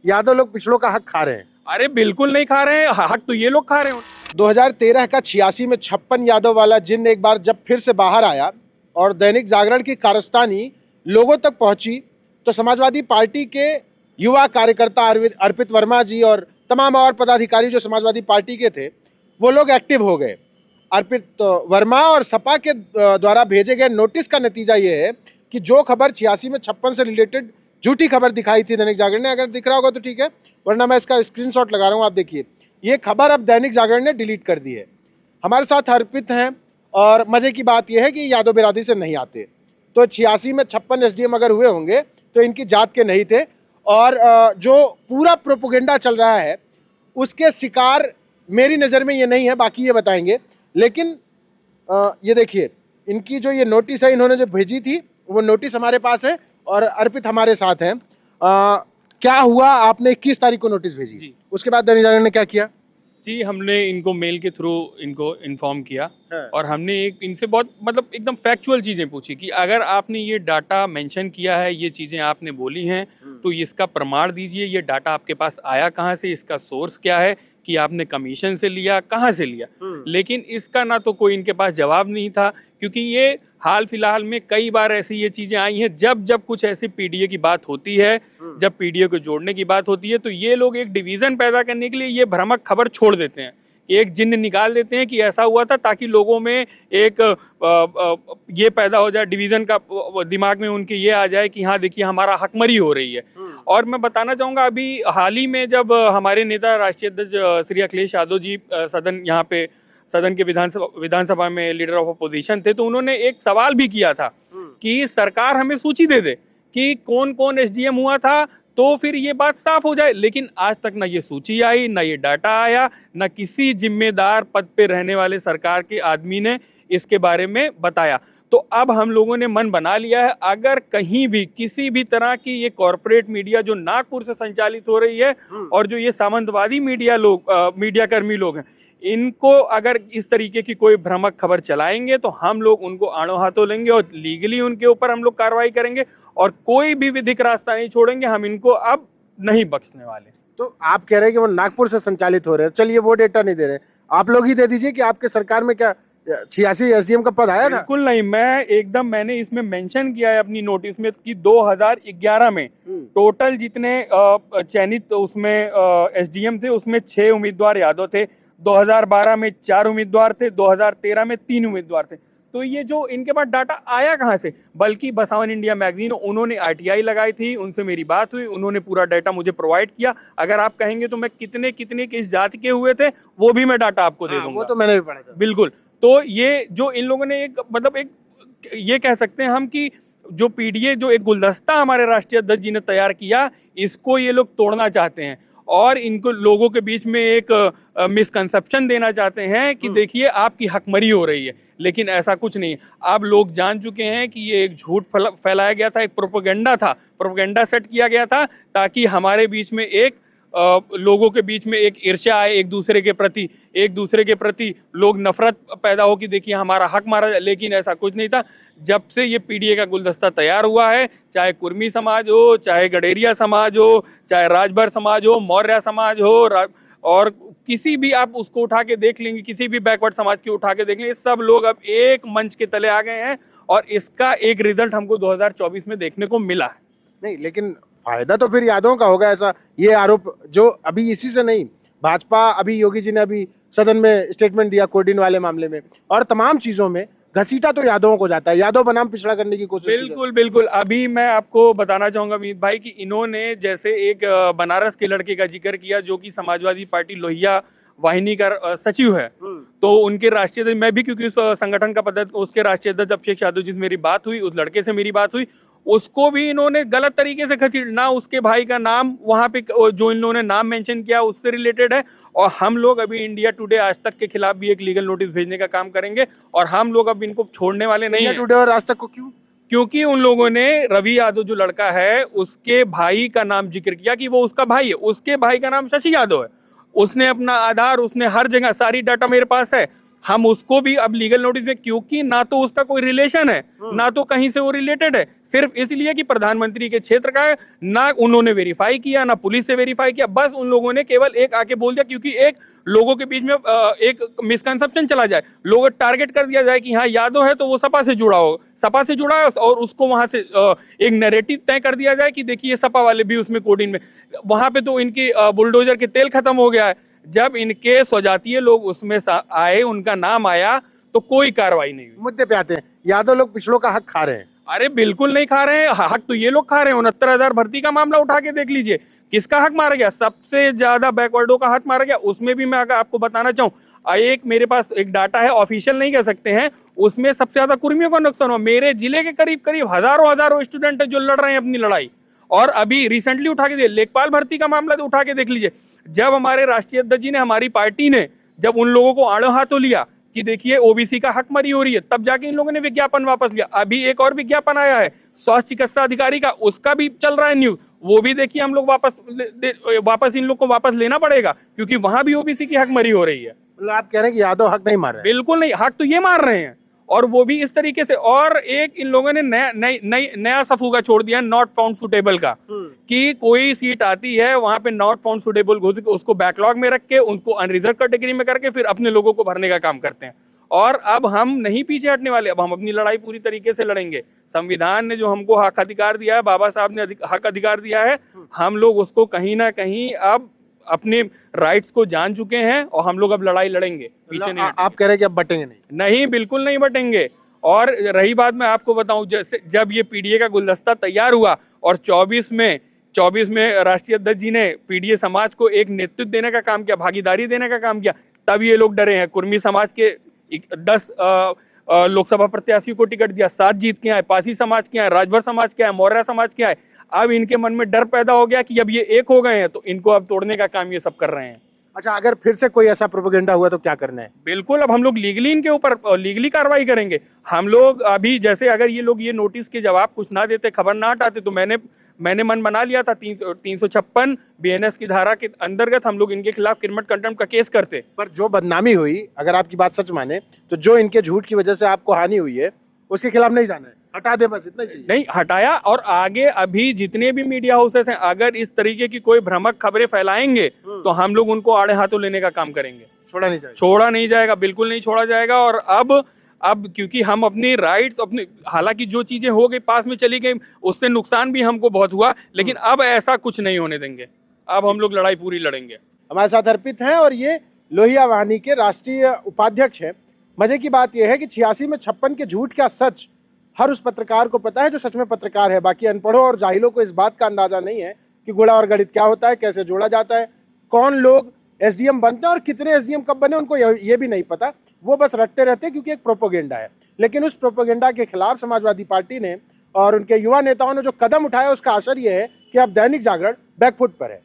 यादव लोग पिछड़ों का हक खा रहे हैं। अरे बिल्कुल नहीं खा रहे हैं, हक तो ये लोग खा रहे हैं। 2013 का 86 में 56 यादव वाला जिन्न एक बार जब फिर से बाहर आया और दैनिक जागरण की कारस्तानी लोगों तक पहुंची, तो समाजवादी पार्टी के युवा कार्यकर्ता अर्पित वर्मा जी और तमाम और पदाधिकारी जो समाजवादी पार्टी के थे, वो लोग एक्टिव हो गए। अर्पित वर्मा और सपा के द्वारा भेजे गए नोटिस का नतीजा ये है कि जो खबर 86 में 56 से रिलेटेड झूठी खबर दिखाई थी दैनिक जागरण ने, अगर दिख रहा होगा तो ठीक है, वरना मैं इसका स्क्रीनशॉट लगा रहा हूँ, आप देखिए। ये खबर अब दैनिक जागरण ने डिलीट कर दी है। हमारे साथ अर्पित हैं और मज़े की बात यह है कि यादव बिरादरी से नहीं आते, तो 86 में 56 एसडीएम अगर हुए होंगे तो इनकी जात के नहीं थे। और जो पूरा प्रोपोगेंडा चल रहा है उसके शिकार मेरी नज़र में ये नहीं है, बाकी ये बताएंगे। लेकिन ये देखिए, इनकी जो ये नोटिस है इन्होंने जो भेजी थी वो नोटिस हमारे पास है और अर्पित हमारे साथ हैं। क्या हुआ, आपने 21 तारीख को नोटिस भेजी जी। उसके बाद दैनिक जागरण ने क्या किया? जी, हमने इनको मेल के थ्रू इनको इन्फॉर्म किया। हाँ। और हमने एक इनसे बहुत मतलब एकदम फैक्चुअल चीज़ें पूछी कि अगर आपने ये डाटा मेंशन किया है, ये चीज़ें आपने बोली हैं, तो इसका प्रमाण दीजिए। ये डाटा आपके पास आया कहाँ से, इसका सोर्स क्या है, कि आपने कमीशन से लिया, कहाँ से लिया। लेकिन इसका ना तो कोई इनके पास जवाब नहीं था, क्योंकि ये हाल फिलहाल में कई बार ऐसी ये चीज़ें आई हैं, जब कुछ ऐसी पीडीए की बात होती है, जब पीडीए को जोड़ने की बात होती है, तो ये लोग एक डिवीज़न पैदा करने के लिए ये भ्रामक खबर छोड़ देते हैं, एक जिन्न निकाल देते हैं कि ऐसा हुआ था, ताकि लोगों में एक ये पैदा हो जाए, डिवीज़न का दिमाग में उनके ये आ जाए कि हाँ देखिए हमारा हकमरी हो रही है। और मैं बताना चाहूँगा, अभी हाल ही में जब हमारे नेता राष्ट्रीय अध्यक्ष श्री अखिलेश यादव जी सदन के विधानसभा में लीडर ऑफ अपोजिशन थे, तो उन्होंने एक सवाल भी किया था कि सरकार हमें सूची दे दे कि कौन कौन एसडीएम हुआ था, तो फिर ये बात साफ हो जाए। लेकिन आज तक ना ये सूची आई, ना ये डाटा आया, ना किसी जिम्मेदार पद पे रहने वाले सरकार के आदमी ने इसके बारे में बताया। तो अब हम लोगों ने मन बना लिया है, अगर कहीं भी किसी भी तरह की ये कॉरपोरेट मीडिया जो नागपुर से संचालित हो रही है और जो ये सामंतवादी मीडिया कर्मी लोग हैं, इनको अगर इस तरीके की कोई भ्रामक खबर चलाएंगे तो हम लोग उनको आड़ों हाथों लेंगे और लीगली उनके ऊपर हम लोग कार्रवाई करेंगे और कोई भी विधिक रास्ता नहीं छोड़ेंगे। हम इनको अब नहीं बख्शने वाले। तो आप कह रहे हैं कि वो नागपुर से संचालित हो रहे हैं, चलिए वो डेटा नहीं दे रहे, आप लोग ही दे दीजिए कि आपके सरकार में क्या 86 एसडीएम का पद आया था? बिल्कुल नहीं, मैंने इसमें मेंशन किया है अपनी नोटिस में कि 2011 में टोटल जितने चयनित उसमें एसडीएम थे, उसमें 6 उम्मीदवार यादव थे, 2012 में 4 उम्मीदवार थे, 2013 में 3 उम्मीदवार थे। तो ये जो इनके पास डाटा आया कहाँ से? बल्कि बसावन इंडिया मैगजीन, उन्होंने आरटीआई लगाई थी, उनसे मेरी बात हुई, उन्होंने पूरा डाटा मुझे प्रोवाइड किया। अगर आप कहेंगे तो मैं कितने किस जाति के हुए थे वो भी मैं डाटा आपको दे दूंगा। वो तो मैंने भी पढ़ा था। बिल्कुल। तो ये जो इन लोगों ने एक ये कह सकते हैं हम कि जो पीडीए, जो एक गुलदस्ता हमारे राष्ट्रीय अध्यक्ष जी ने तैयार किया, इसको ये लोग तोड़ना चाहते हैं और इनको लोगों के बीच में एक मिसकंसेप्शन देना चाहते हैं कि देखिए आपकी हकमरी हो रही है। लेकिन ऐसा कुछ नहीं। आप लोग जान चुके हैं कि ये एक झूठ फैलाया गया था, एक प्रोपेगेंडा था, प्रोपेगेंडा सेट किया गया था ताकि हमारे बीच में लोगों के बीच में एक ईर्ष्या आए, एक दूसरे के प्रति लोग नफरत पैदा हो कि देखिए हमारा हक मारा जाए। लेकिन ऐसा कुछ नहीं था। जब से ये पीडीए का गुलदस्ता तैयार हुआ है, चाहे कुर्मी समाज हो, चाहे गडेरिया समाज हो, चाहे राजभर समाज हो, मौर्य समाज हो, और किसी भी आप उसको उठा के देख लेंगे, किसी भी बैकवर्ड समाज की उठा के देख लेंगे, सब लोग अब एक मंच के तले आ गए हैं और इसका एक रिजल्ट हमको 2024 में देखने को मिला है। नहीं, लेकिन फायदा तो फिर यादवों का होगा, ऐसा ये आरोप जो अभी इसी से नहीं, भाजपा अभी योगी जी ने अभी सदन में स्टेटमेंट दिया कोडिन वाले मामले में और तमाम चीजों में घसीटा तो यादवों को जाता है, यादव बनाम पिछड़ा करने की कोशिश। बिल्कुल। अभी मैं आपको बताना चाहूंगा अमित भाई कि इन्होंने जैसे एक बनारस के लड़के का जिक्र किया जो कि समाजवादी पार्टी लोहिया वाहिनी का सचिव है, तो उनके राष्ट्रीय अध्यक्ष, मैं भी क्योंकि उस संगठन का पद, उसके राष्ट्रीय अध्यक्ष अभिषेक यादव जी से मेरी बात हुई, उस लड़के से मेरी बात हुई, उसको भी इन्होंने गलत तरीके से खसीट, ना उसके भाई का नाम वहां पे जो इन लोगों ने नाम मेंशन किया उससे रिलेटेड है। और हम लोग अभी इंडिया टुडे आज तक के खिलाफ भी एक लीगल नोटिस भेजने का काम करेंगे और हम लोग अब इनको छोड़ने वाले नहीं हैं। टुडे और आज तक को क्यों? क्योंकि उन लोगों ने रवि यादव जो लड़का है उसके भाई का नाम जिक्र किया कि वो उसका भाई है, उसके भाई का नाम शशि यादव है, उसने अपना आधार, उसने हर जगह सारी डाटा मेरे पास है, हम उसको भी अब लीगल नोटिस में, क्योंकि ना तो उसका कोई रिलेशन है, ना तो कहीं से वो रिलेटेड है, सिर्फ इसलिए कि प्रधानमंत्री के क्षेत्र का है, ना उन्होंने वेरीफाई किया, ना पुलिस से वेरीफाई किया, बस उन लोगों ने केवल एक आके बोल दिया, क्योंकि एक लोगों के बीच में एक मिसकंसेप्शन चला जाए, लोगों टारगेट कर दिया जाए कि हाँ यादव है तो वो सपा से जुड़ा हो, सपा से जुड़ा है, और उसको वहां से एक नैरेटिव तय कर दिया जाए कि देखिए सपा वाले भी उसमें कोडिन में, वहां पे तो इनकी बुलडोजर के तेल खत्म हो गया है। जब इनके स्वजातीय लोग उसमें आए, उनका नाम आया, तो कोई कार्रवाई नहीं हुई। मुद्दे पे आते हैं, यादव लोग पिछड़ों का हक खा रहे हैं। अरे बिल्कुल नहीं खा रहे हैं, हक तो ये लोग खा रहे हैं। 69,000 भर्ती का मामला उठा के देख लीजिए, किसका हक मारा गया? सबसे ज्यादा बैकवर्डों का हक मारा गया। उसमें भी मैं अगर आपको बताना चाहूँ, एक मेरे पास एक डाटा है, ऑफिशियल नहीं कह सकते हैं, उसमें सबसे ज्यादा कुर्मियों का नुकसान हुआ। मेरे जिले के करीब करीब हजारों स्टूडेंट है जो लड़ रहे हैं अपनी लड़ाई। और अभी रिसेंटली उठा के लेखपाल भर्ती का मामला तो उठा के देख लीजिए, जब हमारे राष्ट्रीय अध्यक्ष जी ने, हमारी पार्टी ने जब उन लोगों को आड़ो हाथों लिया कि देखिए ओबीसी का हक मरी हो रही है, तब जाके इन लोगों ने विज्ञापन वापस लिया। अभी एक और विज्ञापन आया है स्वास्थ्य चिकित्सा अधिकारी का, उसका भी चल रहा है न्यूज, वो भी देखिए हम लोग वापस इन लोग को वापस लेना पड़ेगा, क्योंकि वहां भी ओबीसी की हक मरी हो रही है। मतलब आप कह रहे हैं कि यादव हक नहीं मार रहे हैं? बिल्कुल नहीं, हक तो ये मार रहे हैं, और वो भी इस तरीके से। और एक इन लोगों ने नया सफूगा छोड़ दिया, नॉट फाउंड सुटेबल का, कि कोई सीट आती है वहां पे नॉट फाउंड सुटेबल उसको बैकलॉग में रख के, उनको अनरिजर्व कैटेगरी में करके फिर अपने लोगों को भरने का काम करते हैं। और अब हम नहीं पीछे हटने वाले, अब हम अपनी लड़ाई पूरी तरीके से लड़ेंगे। संविधान ने जो हमको हक अधिकार दिया है, बाबा साहब ने हक अधिकार दिया है, हम लोग उसको कहीं ना कहीं अब अपने राइट्स को जान चुके हैं, और हम लोग अब लड़ाई लड़ेंगे, पीछे नहीं आप कह रहे हैं कि अब बटेंगे नहीं? नहीं, बिल्कुल नहीं बटेंगे। और रही बात, मैं आपको बताऊं, जैसे जब ये पीडीए का गुलदस्ता तैयार हुआ और 24 में राष्ट्रीय अध्यक्ष जी ने पीडीए समाज को एक नेतृत्व देने का काम किया, भागीदारी देने का काम किया, तब ये लोग डरे हैं। कुर्मी समाज के 10 लोकसभा प्रत्याशियों को टिकट दिया, 7 जीत के आए, पासी समाज के आए, राजभर समाज के आए, मौर्य समाज के आए। अब इनके मन में डर पैदा हो गया कि अब ये एक हो गए हैं, तो इनको अब तोड़ने का काम ये सब कर रहे हैं। अच्छा, अगर फिर से कोई ऐसा प्रोपेगेंडा हुआ तो क्या करना है? बिल्कुल, अब हम लोग लीगली इनके ऊपर लीगली कार्रवाई करेंगे। हम लोग अभी, जैसे अगर ये लोग ये नोटिस के जवाब कुछ ना देते, खबर ना हटाते, तो मैंने मन बना लिया था 356 बीएनएस की धारा के अंतर्गत हम लोग इनके खिलाफ क्रिमिनल कंटेम्प्ट का केस करते। पर जो बदनामी हुई, अगर आपकी बात सच माने, तो जो इनके झूठ की वजह से आपको हानि हुई है, उसके खिलाफ नहीं जाना है, हटा दे, बस इतना ही। नहीं हटाया, और आगे अभी जितने भी मीडिया हाउसेस हैं, अगर इस तरीके की कोई भ्रामक खबरें फैलाएंगे तो हम लोग उनको आड़े हाथों लेने का काम करेंगे। छोड़ा नहीं जाएगा, बिल्कुल नहीं छोड़ा जाएगा। और अब क्योंकि हम अपनी राइट्स, अपने, हालांकि जो चीजें हो गई पास में चली गई, उससे नुकसान भी हमको बहुत हुआ, लेकिन अब ऐसा कुछ नहीं होने देंगे। अब हम लोग लड़ाई पूरी लड़ेंगे। हमारे साथ अर्पित हैं, और ये लोहिया वाहिनी के राष्ट्रीय उपाध्यक्ष हैं। मजे की बात यह है कि 86 में 56 के झूठ का सच हर उस पत्रकार को पता है जो सच में पत्रकार है। बाकी अनपढ़ों और जाहिलों को इस बात का अंदाजा नहीं है कि गुणा और गणित क्या होता है, कैसे जोड़ा जाता है, कौन लोग एसडीएम बनते हैं और कितने एसडीएम कब बने, उनको ये भी नहीं पता। वो बस रटते रहते हैं, क्योंकि एक प्रोपेगेंडा है। लेकिन उस प्रोपेगेंडा के खिलाफ समाजवादी पार्टी ने और उनके युवा नेताओं ने जो कदम उठाया, उसका असर यह है कि अब दैनिक जागरण बैकफुट पर है।